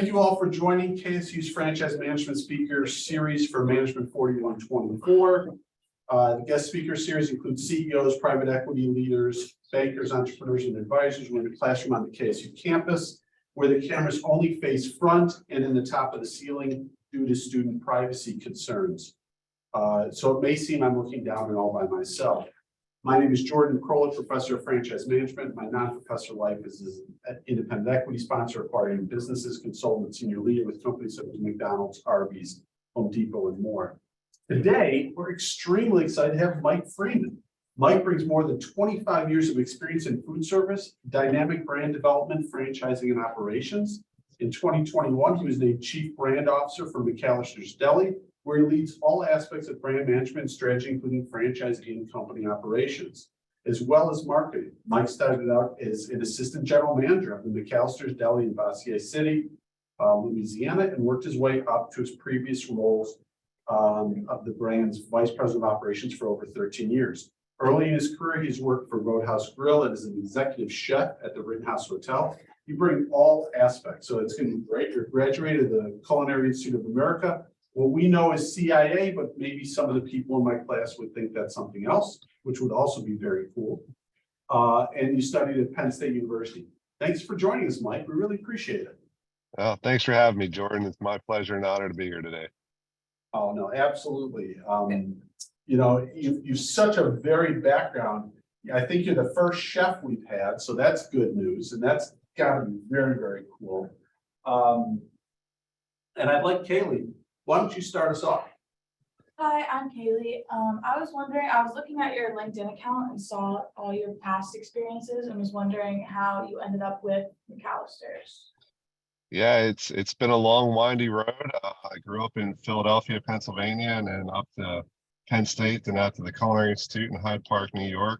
Thank you all for joining KSU's Franchise Management Speaker Series for Management 4124. The guest speaker series includes CEOs, private equity leaders, bankers, entrepreneurs, and advisors. We're in a classroom on the KSU campus where the cameras only face front and in the top of the ceiling due to student privacy concerns. So it may seem I'm looking down and all by myself. My name is Jordan Krolick, professor of franchise management. My non-professor life is an independent equity sponsor, acquiring businesses, consultant, senior leader with companies such as McDonald's, Arby's, Home Depot, and more. Today, we're extremely excited to have Mike Freeman. Mike brings more than 25 years of experience in food service, dynamic brand development, franchising, and operations. In 2021, he was named Chief Brand Officer for McAlister's Deli, where he leads all aspects of brand management and strategy, including franchise and company operations, as well as marketing. Mike started out as an assistant general manager of the McAlister's Deli in Bossier City, Louisiana, and worked his way up to his previous roles of the brand's vice president of operations for over 13 years. Early in his career, he's worked for Roadhouse Grill and as an executive chef at the Rittenhouse Hotel. You bring all aspects, so it's going to be great. You're graduated of the Culinary Institute of America. What we know is CIA, but maybe some of the people in my class would think that's something else, which would also be very cool. And you studied at Penn State University. Thanks for joining us, Mike. We really appreciate it. Oh, thanks for having me, Jordan. It's my pleasure and honor to be here today. Oh, no, absolutely. You know, you've such a varied background. I think you're the first chef we've had, so that's good news. And that's got to be very, very cool. And I'd like Kaylee. Why don't you start us off? Hi, I'm Kaylee. I was wondering, I was looking at your LinkedIn account and saw all your past experiences and was wondering how you ended up with McAlister's. Yeah, it's been a long, windy road. I grew up in Philadelphia, Pennsylvania, and then up to Penn State, then out to the Culinary Institute in Hyde Park, New York.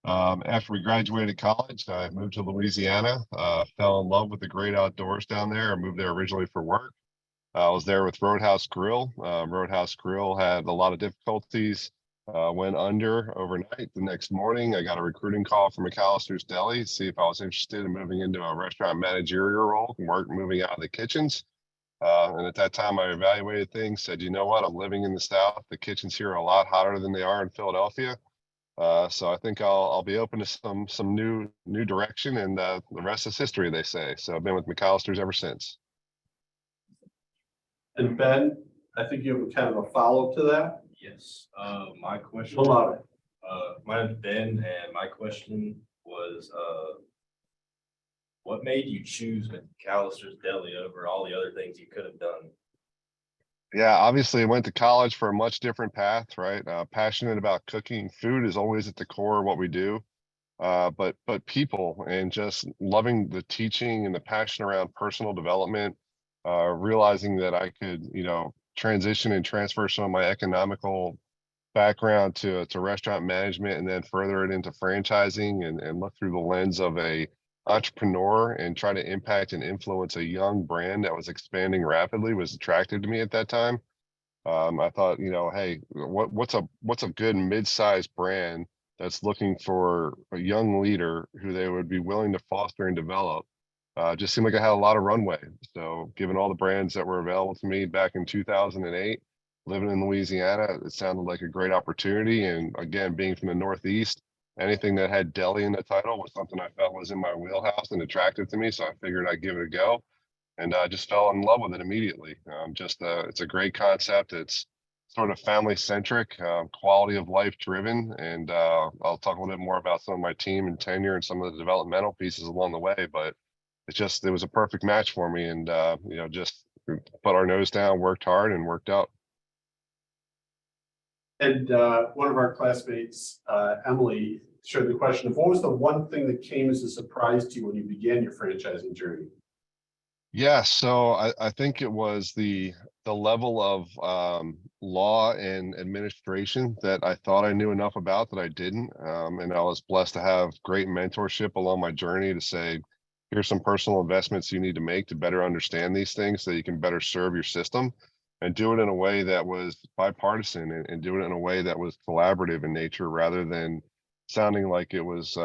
After we graduated college, I moved to Louisiana, fell in love with the great outdoors down there. I moved there originally for work. I was there with Roadhouse Grill. Roadhouse Grill had a lot of difficulties, went under overnight. The next morning, I got a recruiting call from McAlister's Deli to see if I was interested in moving into a restaurant managerial role and moving out of the kitchens. And at that time, I evaluated things, said, you know what, I'm living in the South. The kitchens here are a lot hotter than they are in Philadelphia. So I think I'll be open to some new direction, and the rest is history, they say. So I've been with McAlister's ever since. And Ben, I think you have kind of a follow-up to that. Yes, my question. Love it. My name's Ben, and my question was, what made you choose McAlister's Deli over all the other things you could have done? Yeah, obviously I went to college for a much different path, right? Passionate about cooking. Food is always at the core of what we do. But people and just loving the teaching and the passion around personal development, realizing that I could, transition and transfer some of my economical background to restaurant management and then further it into franchising and look through the lens of a entrepreneur and try to impact and influence a young brand that was expanding rapidly was attractive to me at that time. I thought, hey, what's a good mid-sized brand that's looking for a young leader who they would be willing to foster and develop? Just seemed like I had a lot of runway. So given all the brands that were available to me back in 2008, living in Louisiana, it sounded like a great opportunity. And again, being from the Northeast, anything that had deli in the title was something I felt was in my wheelhouse and attractive to me. So I figured I'd give it a go, and I just fell in love with it immediately. It's a great concept. It's sort of family centric, quality of life driven. And I'll talk a little bit more about some of my team and tenure and some of the developmental pieces along the way, but it was a perfect match for me, and just put our nose down, worked hard, and worked out. And one of our classmates, Emily, shared the question of what was the one thing that came as a surprise to you when you began your franchising journey? Yeah, so I think it was the level of law and administration that I thought I knew enough about that I didn't, and I was blessed to have great mentorship along my journey to say, here's some personal investments you need to make to better understand these things so you can better serve your system, and do it in a way that was bipartisan and do it in a way that was collaborative in nature rather than sounding like it was,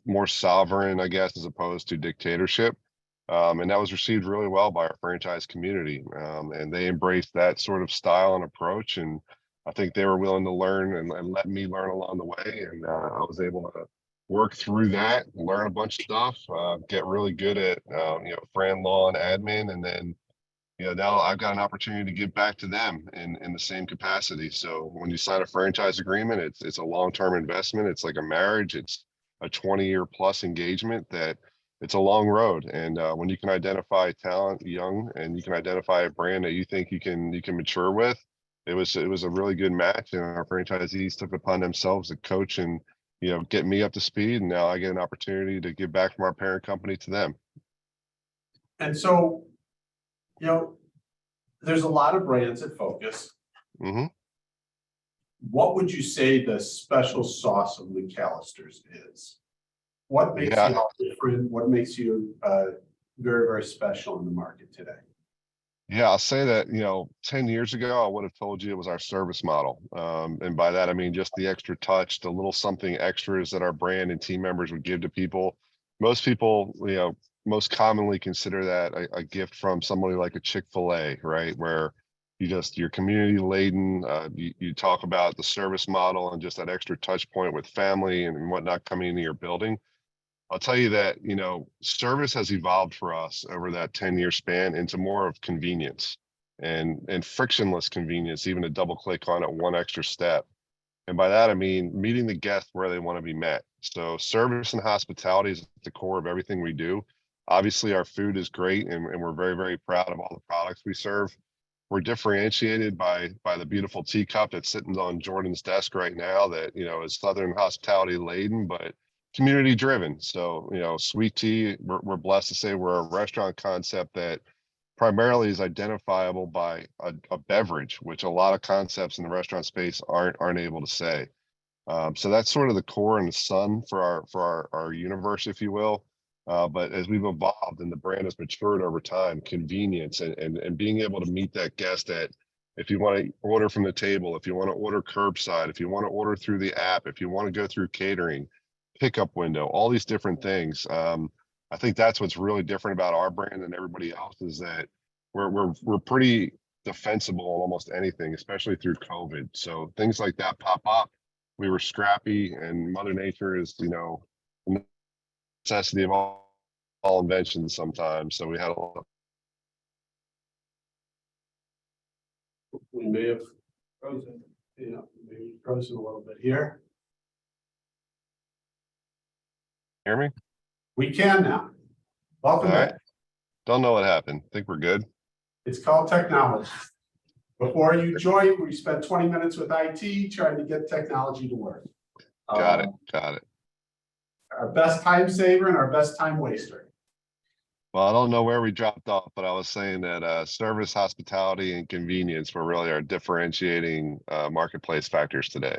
more sovereign, I guess, as opposed to dictatorship. And that was received really well by our franchise community. And they embraced that sort of style and approach. And I think they were willing to learn and let me learn along the way. And I was able to work through that, learn a bunch of stuff, get really good at, Fran law and admin. And then, now I've got an opportunity to give back to them in the same capacity. So when you sign a franchise agreement, it's a long-term investment. It's like a marriage. It's a 20-year plus engagement that it's a long road. And when you can identify talent young and you can identify a brand that you think you can mature with, it was a really good match. And our franchisees took it upon themselves to coach and, get me up to speed. And now I get an opportunity to give back from our parent company to them. And so, there's a lot of brands that focus. Mm-hmm. What would you say the special sauce of McAlister's is? What makes you all different? What makes you very, very special in the market today? Yeah, I'll say that, 10 years ago, I would have told you it was our service model. And by that, I mean just the extra touch, the little something extras that our brand and team members would give to people. Most people, most commonly consider that a gift from somebody like a Chick-fil-A, right? Where you're community laden, you talk about the service model and just that extra touch point with family and whatnot coming into your building. I'll tell you that, service has evolved for us over that 10-year span into more of convenience and frictionless convenience, even to double click on it one extra step. And by that, I mean meeting the guest where they want to be met. So service and hospitality is at the core of everything we do. Obviously, our food is great and we're very, very proud of all the products we serve. We're differentiated by the beautiful teacup that's sitting on Jordan's desk right now that, is Southern hospitality laden, but community driven. So, sweet tea, we're blessed to say we're a restaurant concept that primarily is identifiable by a beverage, which a lot of concepts in the restaurant space aren't able to say. So that's sort of the core and the sun for our universe, if you will. But as we've evolved and the brand has matured over time, convenience and being able to meet that guest that if you want to order from the table, if you want to order curbside, if you want to order through the app, if you want to go through catering, pickup window, all these different things. I think that's what's really different about our brand and everybody else is that we're pretty defensible on almost anything, especially through COVID. So things like that pop up. We were scrappy, and Mother Nature is, the necessity of all inventions sometimes. So we had a lot. We may have frozen, maybe frozen a little bit here. Hear me? We can now. Welcome All back. right. Don't know what happened. Think we're good. It's called technology. Before you joined, we spent 20 minutes with IT trying to get technology to work. Got it. Our best time saver and our best time waster. Well, I don't know where we dropped off, but I was saying that service, hospitality, and convenience were really our differentiating marketplace factors today.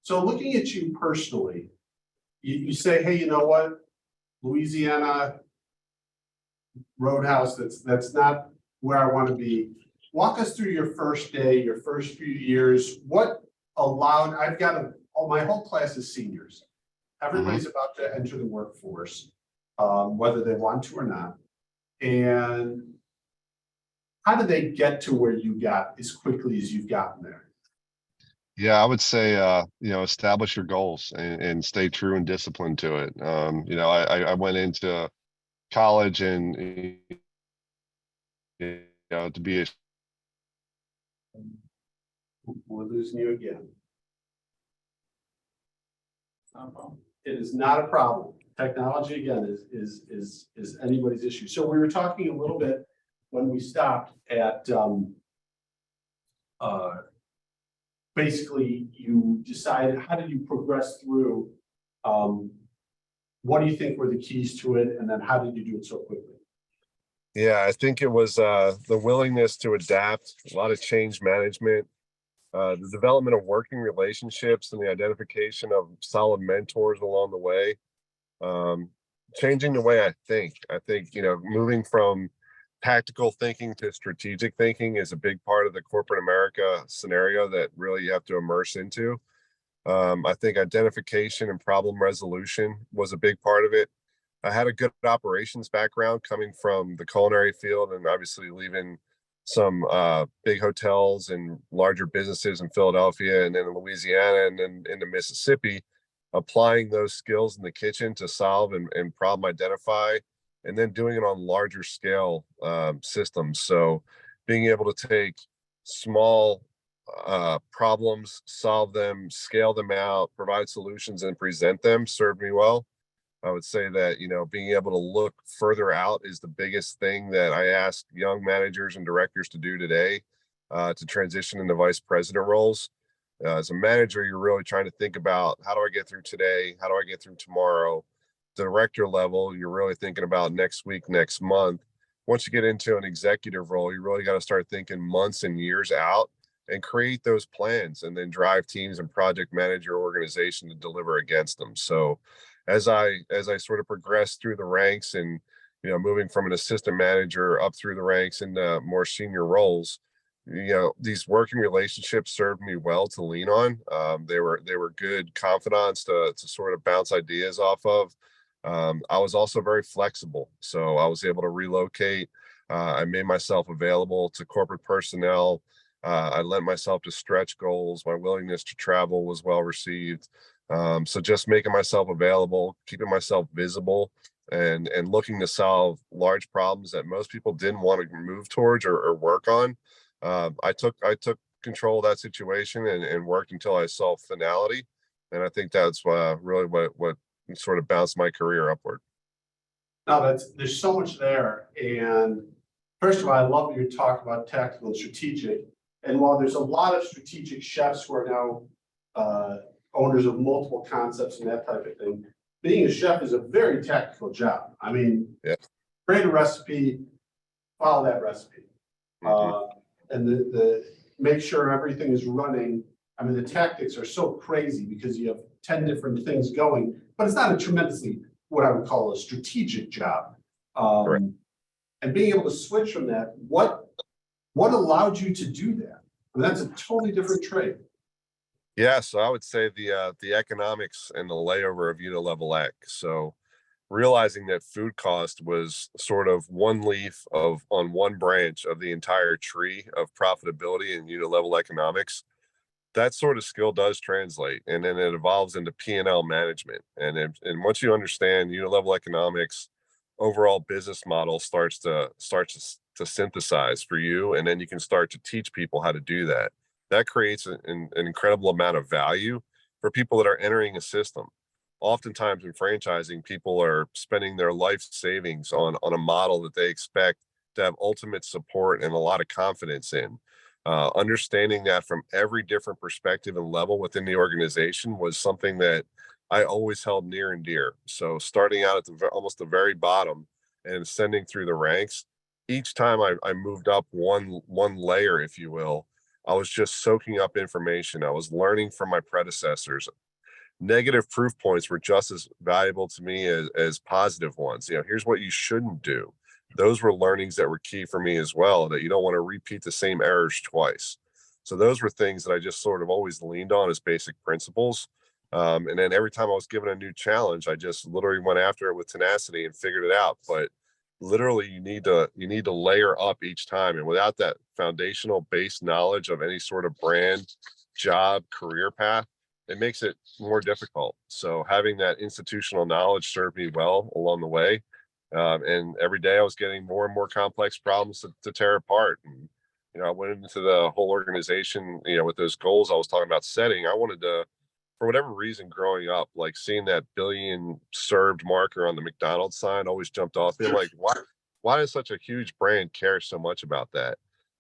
So looking at you personally, you say, hey, you know what? Louisiana Roadhouse, that's not where I want to be. Walk us through your first day, your first few years. What allowed, my whole class is seniors. Everybody's about to enter the workforce, whether they want to or not. And how did they get to where you got as quickly as you've gotten there? Yeah, I would say, establish your goals and stay true and disciplined to it. I went into college and, to be We're losing you again. It is not a problem. Technology again is anybody's issue. So we were talking a little bit when we stopped at basically you decided, how did you progress through what do you think were the keys to it, and then how did you do it so quickly? Yeah, I think it was the willingness to adapt, a lot of change management, the development of working relationships and the identification of solid mentors along the way. Changing the way I think, moving from tactical thinking to strategic thinking is a big part of the corporate America scenario that really you have to immerse into. I think identification and problem resolution was a big part of it. I had a good operations background coming from the culinary field, and obviously leaving some big hotels and larger businesses in Philadelphia and then in Louisiana and then into Mississippi, applying those skills in the kitchen to solve and problem identify, and then doing it on larger scale systems. So being able to take small problems, solve them, scale them out, provide solutions, and present them served me well. I would say that, being able to look further out is the biggest thing that I ask young managers and directors to do today, to transition into vice president roles. As a manager, you're really trying to think about, how do I get through today? How do I get through tomorrow? Director level, you're really thinking about next week, next month. Once you get into an executive role, you really got to start thinking months and years out and create those plans, and then drive teams and project manage your organization to deliver against them. So as I sort of progress through the ranks and, moving from an assistant manager up through the ranks into more senior roles, these working relationships served me well to lean on. They were good confidants to sort of bounce ideas off of. I was also very flexible, so I was able to relocate. I made myself available to corporate personnel. I lent myself to stretch goals. My willingness to travel was well received. So just making myself available, keeping myself visible, and looking to solve large problems that most people didn't want to move towards or work on. I took control of that situation and worked until I saw finality. And I think that's really what sort of bounced my career upward. No, there's so much there. And first of all, I love your talk about tactical and strategic. And while there's a lot of strategic chefs who are now owners of multiple concepts and that type of thing, being a chef is a very tactical job. I mean, Yeah. create a recipe, follow that recipe, and the make sure everything is running. I mean, the tactics are so crazy because you have 10 different things going, but it's not a tremendously what I would call a strategic job. And being able to switch from that, what allowed you to do that? I mean, that's a totally different trade. Yeah, so I would say the economics and the layover of Unilevel X. So realizing that food cost was sort of one leaf on one branch of the entire tree of profitability and Unilevel economics, that sort of skill does translate, and then it evolves into P&L management. And once you understand Unilevel economics, overall business model starts to synthesize for you, and then you can start to teach people how to do that. That creates an incredible amount of value for people that are entering a system. Oftentimes in franchising, people are spending their life savings on a model that they expect to have ultimate support and a lot of confidence in. Understanding that from every different perspective and level within the organization was something that I always held near and dear. So starting out at almost the very bottom and ascending through the ranks, each time I moved up one layer, if you will, I was just soaking up information. I was learning from my predecessors. Negative proof points were just as valuable to me as positive ones. Here's what you shouldn't do. Those were learnings that were key for me as well, that you don't want to repeat the same errors twice. So those were things that I just sort of always leaned on as basic principles. And then every time I was given a new challenge, I just literally went after it with tenacity and figured it out. But literally you need to layer up each time. And without that foundational base knowledge of any sort of brand, job, career path, it makes it more difficult. So having that institutional knowledge served me well along the way. And every day I was getting more and more complex problems to tear apart. And, I went into the whole organization, with those goals I was talking about setting. I wanted to, for whatever reason, growing up, like seeing that billion served marker on the McDonald's sign always jumped off me. I'm like, why does such a huge brand care so much about that?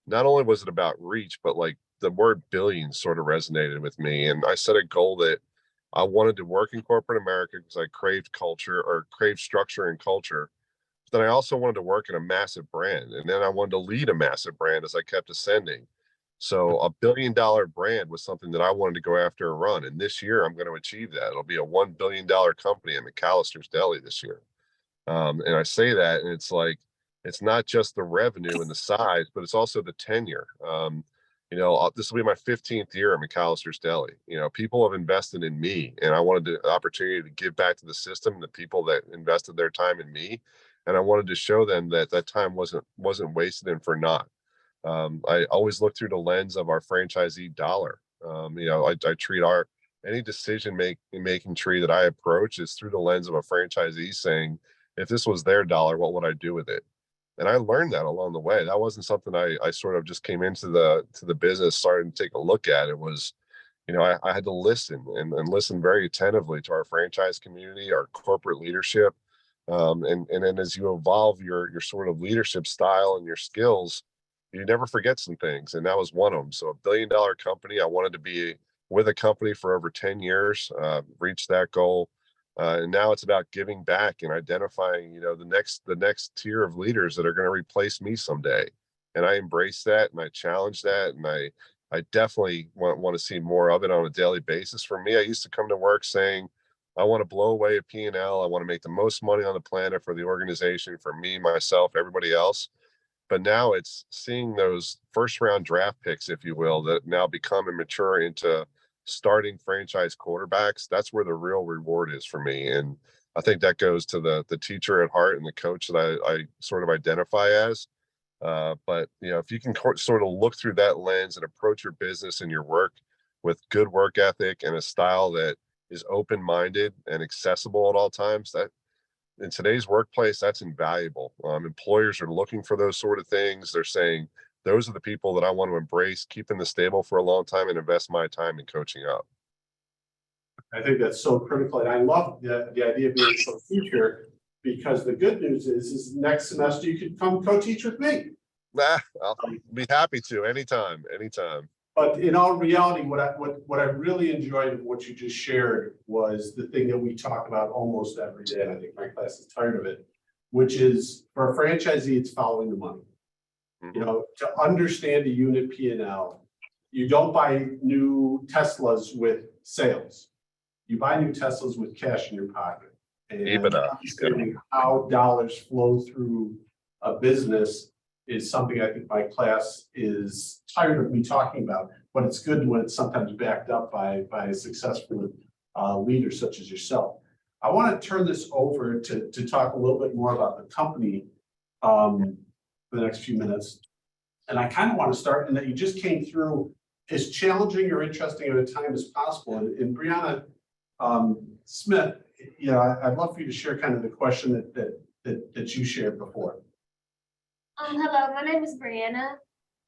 Not only was it about reach, but like the word billion sort of resonated with me. And I set a goal that I wanted to work in corporate America because I craved culture, or craved structure and culture. But then I also wanted to work in a massive brand. And then I wanted to lead a massive brand as I kept ascending. So $1 billion brand was something that I wanted to go after and run. And this year I'm going to achieve that. It'll be a $1 billion company at McAlister's Deli this year. And I say that, and it's like, it's not just the revenue and the size, but it's also the tenure. This will be my 15th year at McAlister's Deli. People have invested in me, and I wanted the opportunity to give back to the system, the people that invested their time in me. And I wanted to show them that that time wasn't wasted and for naught. I always look through the lens of our franchisee dollar. I treat any decision making tree that I approach is through the lens of a franchisee saying, if this was their dollar, what would I do with it? And I learned that along the way. That wasn't something I sort of just came into the business, started to take a look at. It was, I had to listen and listen very attentively to our franchise community, our corporate leadership. And then as you evolve your sort of leadership style and your skills, you never forget some things. And that was one of them. So $1 billion company, I wanted to be with a company for over 10 years, reach that goal. And now it's about giving back and identifying, the next tier of leaders that are going to replace me someday. And I embrace that and I challenge that. And I definitely want to see more of it on a daily basis. For me, I used to come to work saying, I want to blow away a P&L. I want to make the most money on the planet for the organization, for me, myself, everybody else. But now it's seeing those first round draft picks, if you will, that now become and mature into starting franchise quarterbacks. That's where the real reward is for me. And I think that goes to the teacher at heart and the coach that I sort of identify as. But if you can sort of look through that lens and approach your business and your work with good work ethic and a style that is open-minded and accessible at all times, that in today's workplace, that's invaluable. Employers are looking for those sort of things. They're saying, those are the people that I want to embrace, keep in the stable for a long time and invest my time in coaching up. I think that's so critical. And I love the idea of being a teacher, because the good news is next semester you could come co-teach with me. I'll be happy to anytime. But in all reality, what I really enjoyed of what you just shared was the thing that we talk about almost every day, and I think my class is tired of it, which is for a franchisee, it's following the money. To understand a unit P&L, you don't buy new Teslas with sales. You buy new Teslas with cash in your pocket. And understanding how dollars flow through a business is something I think my class is tired of me talking about, but it's good when it's sometimes backed up by a successful leader such as yourself. I want to turn this over to talk a little bit more about the company for the next few minutes. And I kind of want to start in that you just came through as challenging or interesting at a time as possible. And Brianna Smith, I'd love for you to share kind of the question that you shared before. Hello, my name is Brianna.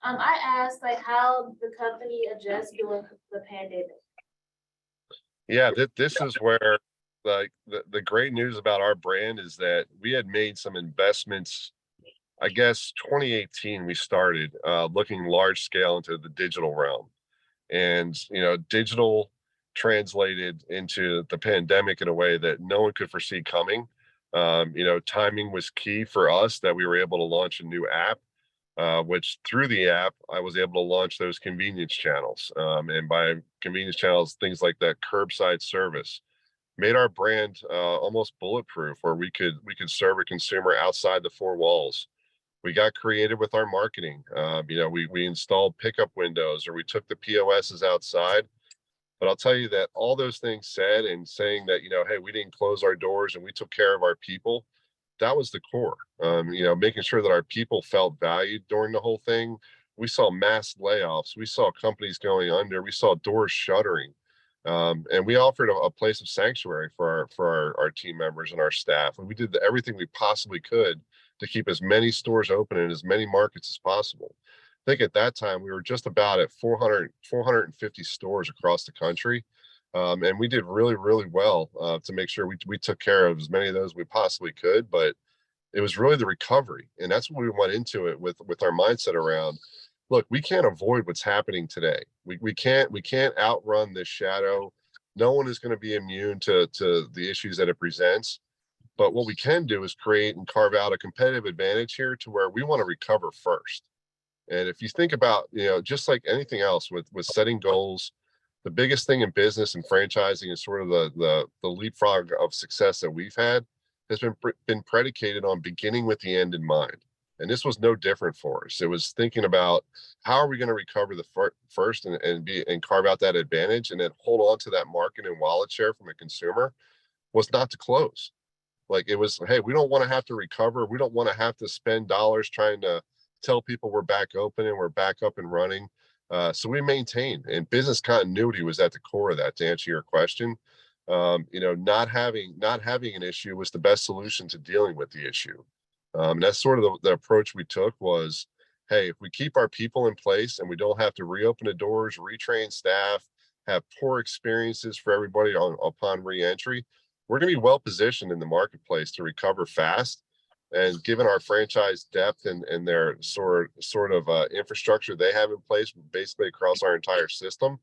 I asked how the company adjusts during the pandemic. Yeah, this is where the great news about our brand is that we had made some investments. I guess 2018 we started looking large scale into the digital realm, and digital translated into the pandemic in a way that no one could foresee coming. Timing was key for us, that we were able to launch a new app, which through the app, I was able to launch those convenience channels. And by convenience channels, things like that curbside service made our brand almost bulletproof, where we could serve a consumer outside the four walls. We got creative with our marketing. We installed pickup windows, or we took the POSs outside. But I'll tell you that all those things said, and saying that, hey, we didn't close our doors and we took care of our people, that was the core. Making sure that our people felt valued during the whole thing. We saw mass layoffs. We saw companies going under. We saw doors shuttering. And we offered a place of sanctuary for our team members and our staff. And we did everything we possibly could to keep as many stores open in as many markets as possible. I think at that time we were just about at 450 stores across the country. And we did really, really well to make sure we took care of as many of those we possibly could. But it was really the recovery. And that's what we went into it with our mindset around, look, we can't avoid what's happening today. We can't outrun this shadow. No one is going to be immune to the issues that it presents. But what we can do is create and carve out a competitive advantage here to where we want to recover first. And if you think about, just like anything else with setting goals, the biggest thing in business and franchising is sort of the leapfrog of success that we've had has been predicated on beginning with the end in mind. And this was no different for us. It was thinking about how are we going to recover the first and carve out that advantage and then hold on to that market and wallet share from a consumer was not to close. Like it was, hey, we don't want to have to recover. We don't want to have to spend dollars trying to tell people we're back open and we're back up and running. So we maintained, and business continuity was at the core of that. To answer your question, not having an issue was the best solution to dealing with the issue. That's sort of the approach we took was, hey, if we keep our people in place and we don't have to reopen the doors, retrain staff, have poor experiences for everybody upon reentry, we're going to be well positioned in the marketplace to recover fast. And given our franchise depth and their sort of infrastructure they have in place, basically across our entire system,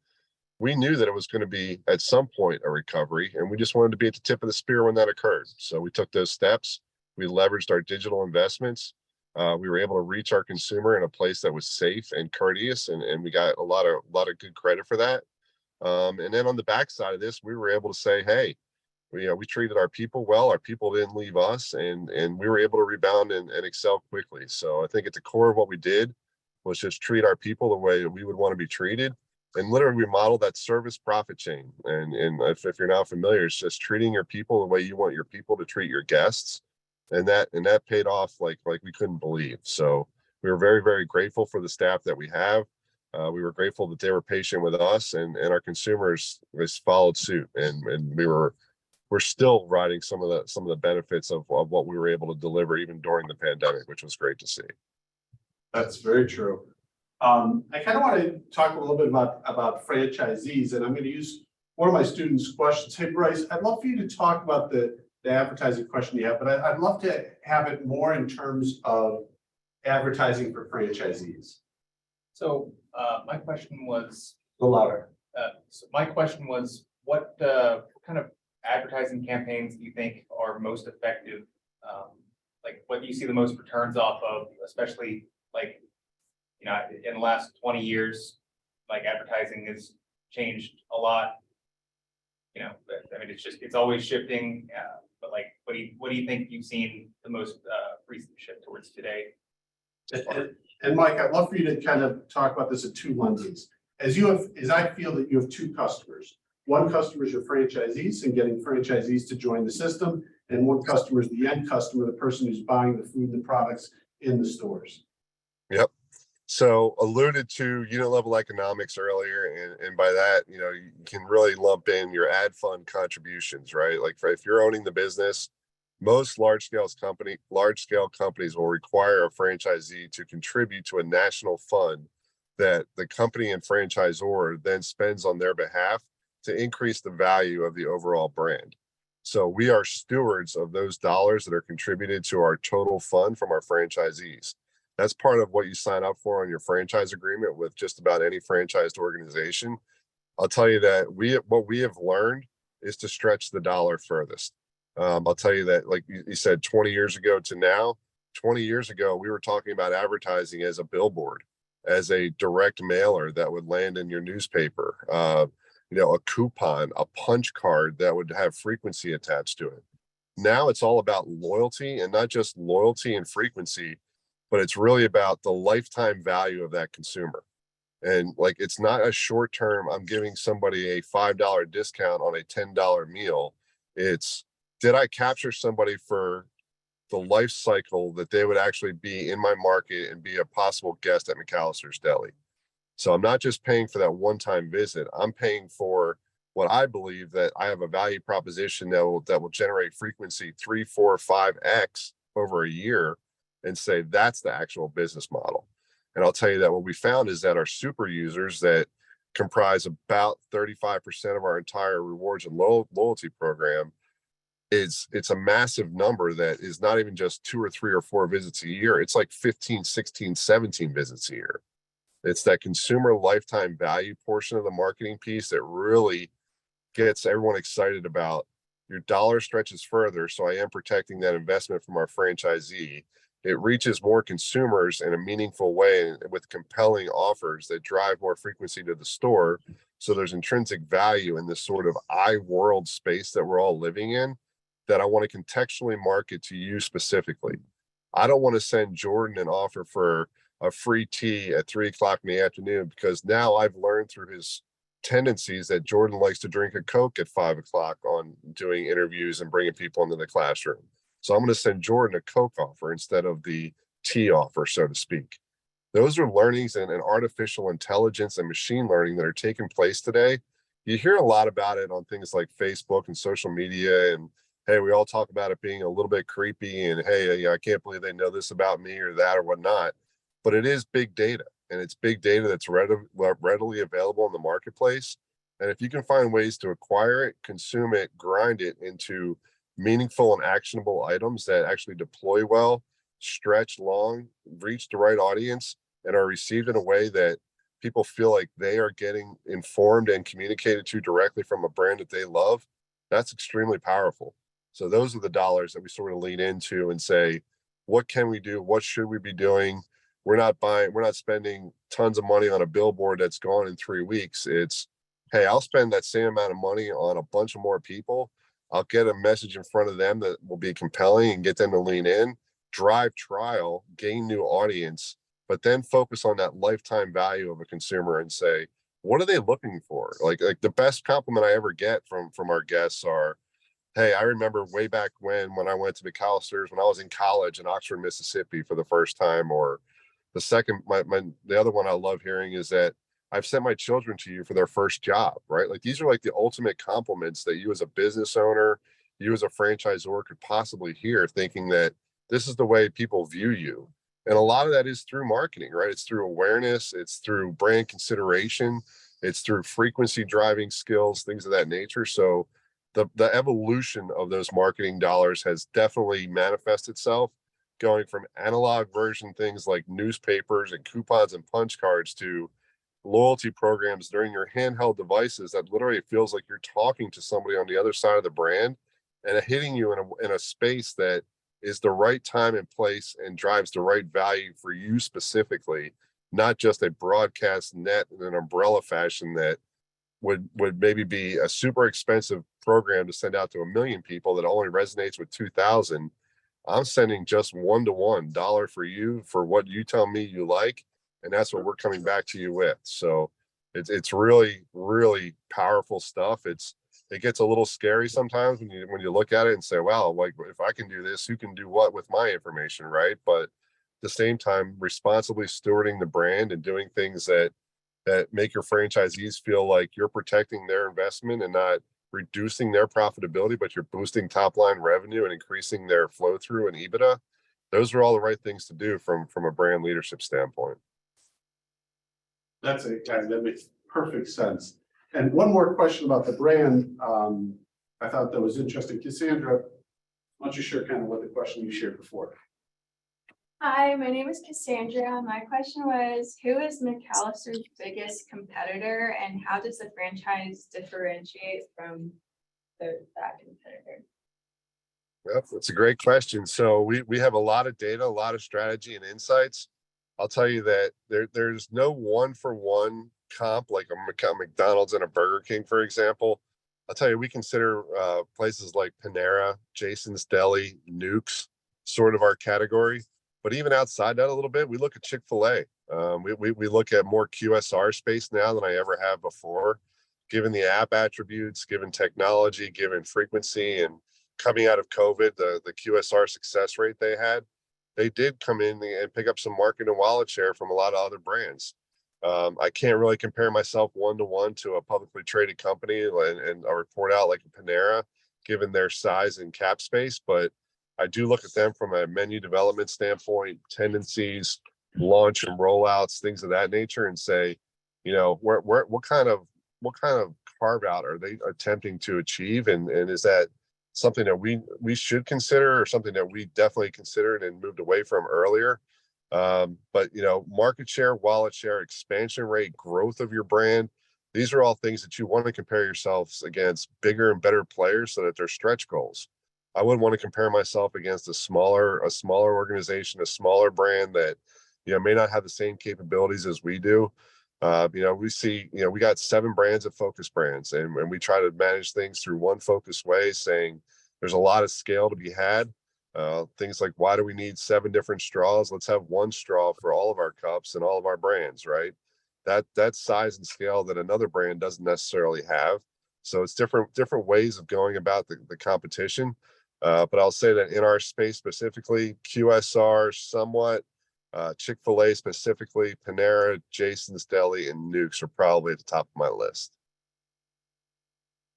we knew that it was going to be at some point a recovery, and we just wanted to be at the tip of the spear when that occurred. So we took those steps. We leveraged our digital investments. We were able to reach our consumer in a place that was safe and courteous, and we got a lot of good credit for that. And then on the backside of this, we were able to say, hey, we treated our people well. Our people didn't leave us, and we were able to rebound and excel quickly. So I think at the core of what we did was just treat our people the way we would want to be treated. And literally we modeled that service profit chain. And if you're not familiar, it's just treating your people the way you want your people to treat your guests. And that paid off like we couldn't believe. So we were very, very grateful for the staff that we have. We were grateful that they were patient with us, and our consumers followed suit. And we're still riding some of the benefits of what we were able to deliver even during the pandemic, which was great to see. That's very true. I kind of want to talk a little bit about franchisees, and I'm going to use one of my students' questions. Hey, Bryce, I'd love for you to talk about the advertising question you have, but I'd love to have it more in terms of advertising for franchisees. So my question was, A little louder. what kind of advertising campaigns do you think are most effective? Like what do you see the most returns off of, especially like, in the last 20 years, like advertising has changed a lot. I mean, it's always shifting, but like, what do you think you've seen the most recent shift towards today? And Mike, I'd love for you to kind of talk about this at two lenses. As I feel that you have two customers. One customer is your franchisees and getting franchisees to join the system, and one customer is the end customer, the person who's buying the food and the products in the stores. Yep. So alluded to unit level economics earlier, and by that, you can really lump in your ad fund contributions, right? Like if you're owning the business, most large scale companies will require a franchisee to contribute to a national fund that the company and franchisor then spends on their behalf to increase the value of the overall brand. So we are stewards of those dollars that are contributed to our total fund from our franchisees. That's part of what you sign up for on your franchise agreement with just about any franchised organization. I'll tell you that what we have learned is to stretch the dollar furthest. I'll tell you that, like you said, 20 years ago to now, 20 years ago, we were talking about advertising as a billboard, as a direct mailer that would land in your newspaper, a coupon, a punch card that would have frequency attached to it. Now it's all about loyalty, and not just loyalty and frequency, but it's really about the lifetime value of that consumer. And like, it's not a short term, I'm giving somebody a $5 discount on a $10 meal. It's, did I capture somebody for the life cycle that they would actually be in my market and be a possible guest at McAlister's Deli? So I'm not just paying for that one-time visit. I'm paying for what I believe that I have a value proposition that will generate frequency 3, 4, 5x over a year, and say that's the actual business model. And I'll tell you that what we found is that our super users that comprise about 35% of our entire rewards and loyalty program, it's a massive number that is not even just 2 or 3 or 4 visits a year. It's like 15, 16, 17 visits a year. It's that consumer lifetime value portion of the marketing piece that really gets everyone excited about your dollar stretches further. So I am protecting that investment from our franchisee. It reaches more consumers in a meaningful way with compelling offers that drive more frequency to the store. So there's intrinsic value in this sort of world space that we're all living in that I want to contextually market to you specifically. I don't want to send Jordan an offer for a free tea at 3 o'clock in the afternoon, because now I've learned through his tendencies that Jordan likes to drink a Coke at 5 o'clock on doing interviews and bringing people into the classroom. So I'm going to send Jordan a Coke offer instead of the tea offer, so to speak. Those are learnings and artificial intelligence and machine learning that are taking place today. You hear a lot about it on things like Facebook and social media, and hey, we all talk about it being a little bit creepy, and hey, I can't believe they know this about me or that or whatnot. But it is big data, and it's big data that's readily available in the marketplace. And if you can find ways to acquire it, consume it, grind it into meaningful and actionable items that actually deploy well, stretch long, reach the right audience, and are received in a way that people feel like they are getting informed and communicated to directly from a brand that they love, that's extremely powerful. So those are the dollars that we sort of lean into and say, what can we do? What should we be doing? We're not spending tons of money on a billboard that's gone in 3 weeks. It's, hey, I'll spend that same amount of money on a bunch of more people. I'll get a message in front of them that will be compelling and get them to lean in, drive trial, gain new audience, but then focus on that lifetime value of a consumer and say, what are they looking for? Like the best compliment I ever get from our guests are, hey, I remember way back when I went to McAlister's when I was in college in Oxford, Mississippi for the first time. Or the second, the other one I love hearing is that I've sent my children to you for their first job, right? Like these are like the ultimate compliments that you as a business owner, you as a franchisor could possibly hear, thinking that this is the way people view you. And a lot of that is through marketing, right? It's through awareness, it's through brand consideration, it's through frequency driving skills, things of that nature. So the evolution of those marketing dollars has definitely manifested itself, going from analog version things like newspapers and coupons and punch cards to loyalty programs during your handheld devices that literally feels like you're talking to somebody on the other side of the brand and hitting you in a space that is the right time and place and drives the right value for you specifically, not just a broadcast net in an umbrella fashion that would maybe be a super expensive program to send out to 1 million people that only resonates with 2,000. I'm sending just one-to-one dollar for you for what you tell me you like, and that's what we're coming back to you with. So it's really, really powerful stuff. It gets a little scary sometimes when you look at it and say, wow, like if I can do this, who can do what with my information, right? But at the same time, responsibly stewarding the brand and doing things that make your franchisees feel like you're protecting their investment and not reducing their profitability, but you're boosting top line revenue and increasing their flow through and EBITDA. Those are all the right things to do from a brand leadership standpoint. That makes perfect sense. And one more question about the brand. I thought that was interesting. Cassandra, why don't you share kind of what the question you shared before? Hi, my name is Cassandra. My question was, who is McAlister's biggest competitor and how does the franchise differentiate from that competitor? Yep, that's a great question. So we have a lot of data, a lot of strategy and insights. I'll tell you that there's no one-for-one comp like a McDonald's and a Burger King, for example. I'll tell you, we consider places like Panera, Jason's Deli, Nukes, sort of our category. But even outside that a little bit, we look at Chick-fil-A. We look at more QSR space now than I ever have before, given the app attributes, given technology, given frequency, and coming out of COVID, the QSR success rate they had, they did come in and pick up some market and wallet share from a lot of other brands. I can't really compare myself one-to-one to a publicly traded company and a report out like a Panera, given their size and cap space, but I do look at them from a menu development standpoint, tendencies, launch and rollouts, things of that nature, and say, you know, what kind of carve out are they attempting to achieve, and is that something that we should consider or something that we definitely considered and moved away from earlier? But you know, market share, wallet share, expansion rate, growth of your brand, these are all things that you want to compare yourselves against bigger and better players so that they're stretch goals. I wouldn't want to compare myself against a smaller organization, a smaller brand that, you know, may not have the same capabilities as we do. You know, we got 7 brands of focus brands, and we try to manage things through one focused way, saying there's a lot of scale to be had. Things like, why do we need 7 different straws? Let's have one straw for all of our cups and all of our brands, right? That size and scale that another brand doesn't necessarily have. So it's different ways of going about the competition. But I'll say that in our space specifically, QSR somewhat, Chick-fil-A specifically, Panera, Jason's Deli, and Nukes are probably at the top of my list.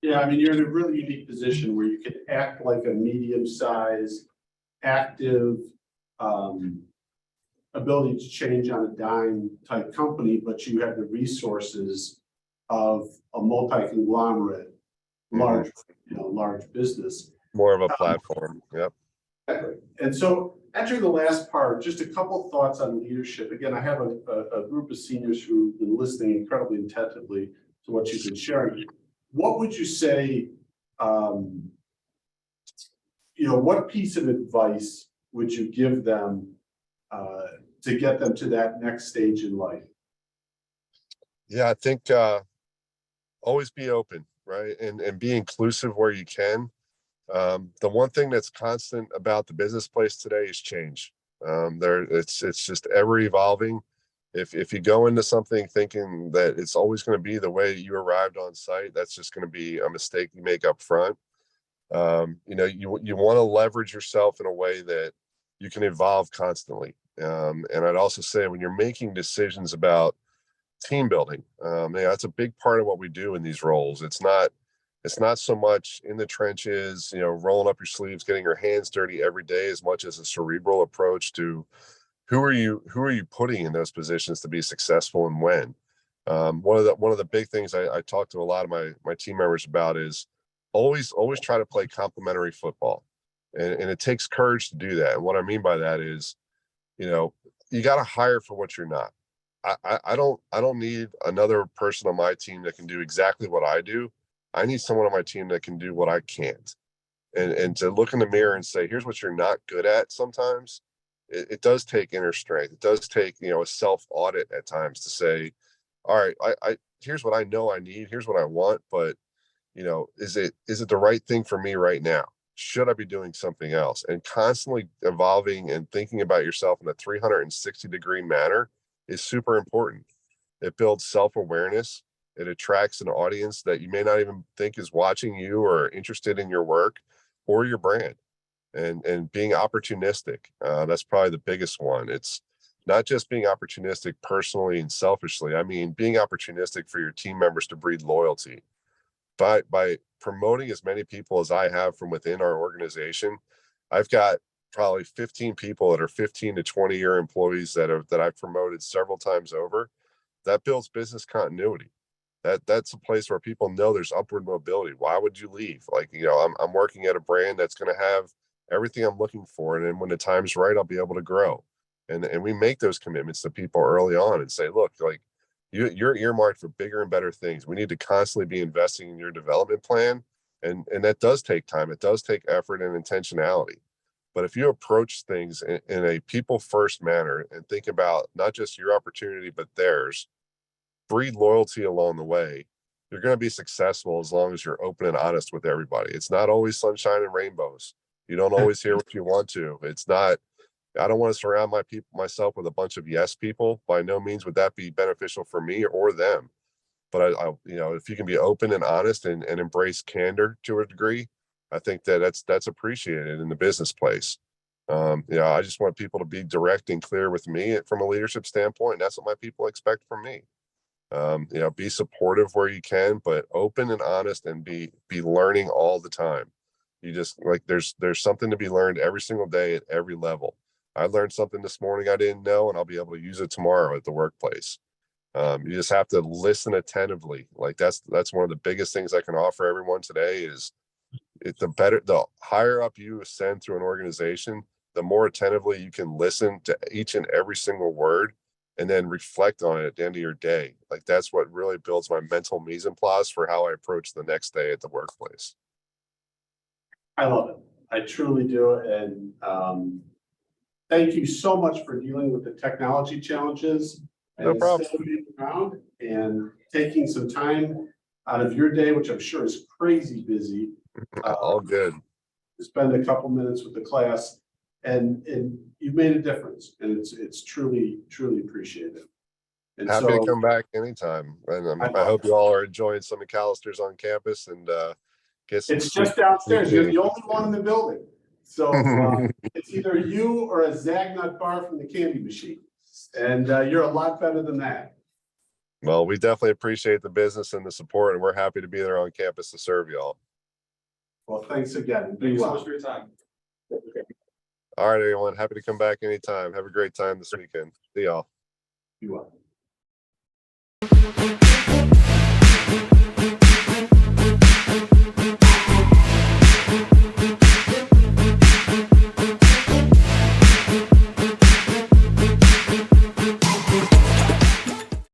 Yeah, I mean, you're in a really unique position where you can act like a medium-sized, active, ability to change on a dime type company, but you have the resources of a multi-conglomerate, large, large business. More of a platform. Yep. And so entering the last part, just a couple thoughts on leadership. Again, I have a group of seniors who've been listening incredibly attentively to what you've been sharing. What would you say, what piece of advice would you give them to get them to that next stage in life? Yeah, I think always be open, right? And be inclusive where you can. The one thing that's constant about the business place today is change. It's just ever evolving. If you go into something thinking that it's always going to be the way you arrived on site, that's just going to be a mistake you make up front. You want to leverage yourself in a way that you can evolve constantly. And I'd also say when you're making decisions about team building, that's a big part of what we do in these roles. It's not so much in the trenches, rolling up your sleeves, getting your hands dirty every day, as much as a cerebral approach to who are you putting in those positions to be successful and when. One of the big things I talk to a lot of my team members about is always try to play complementary football. And it takes courage to do that. And what I mean by that is, you got to hire for what you're not. I don't need another person on my team that can do exactly what I do. I need someone on my team that can do what I can't. And to look in the mirror and say, here's what you're not good at sometimes. It does take inner strength. It does take, a self audit at times to say, all right, I here's what I know I need. Here's what I want. But, is it the right thing for me right now? Should I be doing something else? And constantly evolving and thinking about yourself in a 360-degree manner is super important. It builds self-awareness. It attracts an audience that you may not even think is watching you or interested in your work or your brand. And being opportunistic, that's probably the biggest one. It's not just being opportunistic personally and selfishly. I mean, being opportunistic for your team members to breed loyalty. By promoting as many people as I have from within our organization, I've got probably 15 people that are 15 to 20-year employees that I've promoted several times over. That builds business continuity. That's a place where people know there's upward mobility. Why would you leave? I'm working at a brand that's going to have everything I'm looking for. And then when the time's right, I'll be able to grow. And we make those commitments to people early on and say, look, you're earmarked for bigger and better things. We need to constantly be investing in your development plan. And that does take time. It does take effort and intentionality. But if you approach things in a people first manner and think about not just your opportunity, but theirs, breed loyalty along the way, you're going to be successful as long as you're open and honest with everybody. It's not always sunshine and rainbows. You don't always hear what you want to. I don't want to surround myself with a bunch of yes people. By no means would that be beneficial for me or them. But if you can be open and honest and embrace candor to a degree, I think that's appreciated in the business place. I just want people to be direct and clear with me from a leadership standpoint. And that's what my people expect from me. Be supportive where you can, but open and honest and be learning all the time. You just there's something to be learned every single day at every level. I learned something this morning I didn't know, and I'll be able to use it tomorrow at the workplace. You just have to listen attentively. That's one of the biggest things I can offer everyone today is the higher up you ascend through an organization, the more attentively you can listen to each and every single word and then reflect on it at the end of your day. That's what really builds my mental mise en place for how I approach the next day at the workplace. I love it. I truly do. And thank you so much for dealing with the technology challenges. No problem. Still being around and taking some time out of your day, which I'm sure is crazy busy. All good. To spend a couple minutes with the class. And you've made a difference, and it's truly appreciated. And Happy so, to come back anytime. And I hope you all are enjoying some McAlister's on campus and get some. it's just downstairs. You're the only one in the building. So it's either you or a Zagnut bar from the candy machine. And you're a lot better than that. Well, we definitely appreciate the business and the support, and we're happy to be there on campus to serve y'all. Well, thanks again. Be Thank you so well. much for your time. All right, everyone. Happy to come back anytime. Have a great time this weekend. See y'all. Be well.